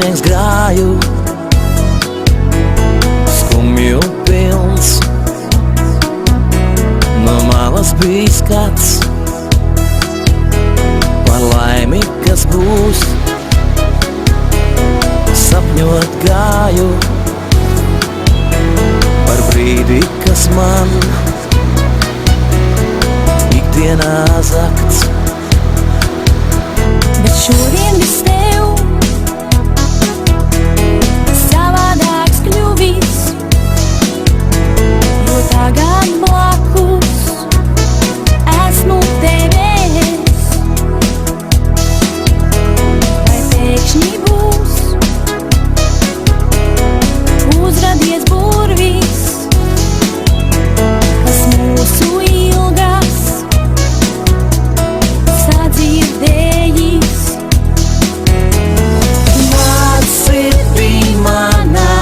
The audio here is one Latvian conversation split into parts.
sniegs grāju, skumju pilns. No malas bija skats par laimi, kas būs. Sapņot gāju par brīdi, kas man ikdienā zakts. Bet šodien viss tev savādāks kļuvis, jo tagad blakus esmu tevies. Vai pēkšņi būs uzradies burvis, kas mūsu ilgas sadzirdējis? Nāc sirdī manā,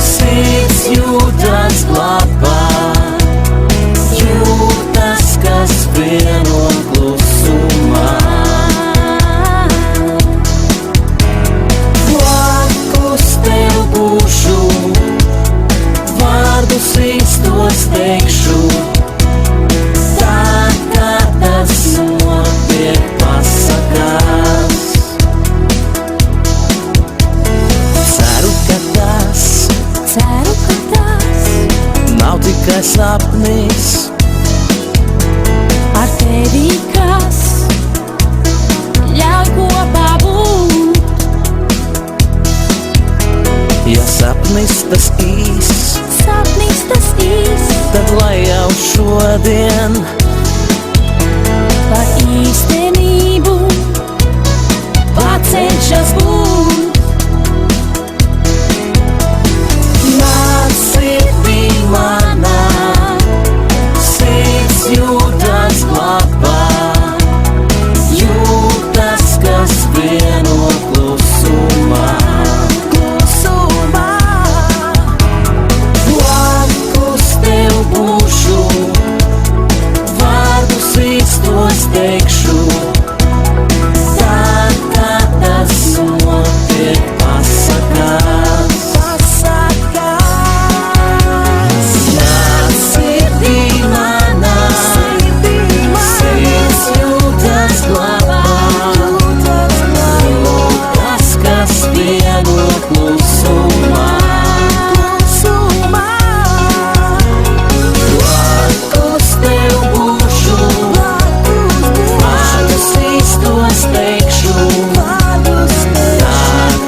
sirds jūtas glabā, jūtas, kas vieno klusumā. Blakus tev būšu, vārdus īstos teikšu, tā kā tas notiek pasakās. Ceru, ka tas nav tikai sapnis, Ar tevi kas ļauj kopā būt. ja sapnis tas īsts, Sapnis tas īsts tad lai jau šodien par īstenību pacenšas būt. nāc sirdī manā, sirds jūtas glabā, jūtas, kas vieno klusumā. Blakus tev būšu, vārdus īstos teikšu, tā kā tas notiek pasakās. Nāc sirdī manā, sirds jūtas glabā, jūtas, kas vieno klusumā. Blakus tev būšu, vārdus īstos teikšu, tā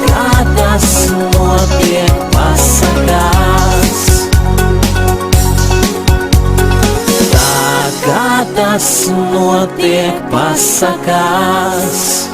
kā tas notiek pasakās. Tā kā tas notiek pasakās.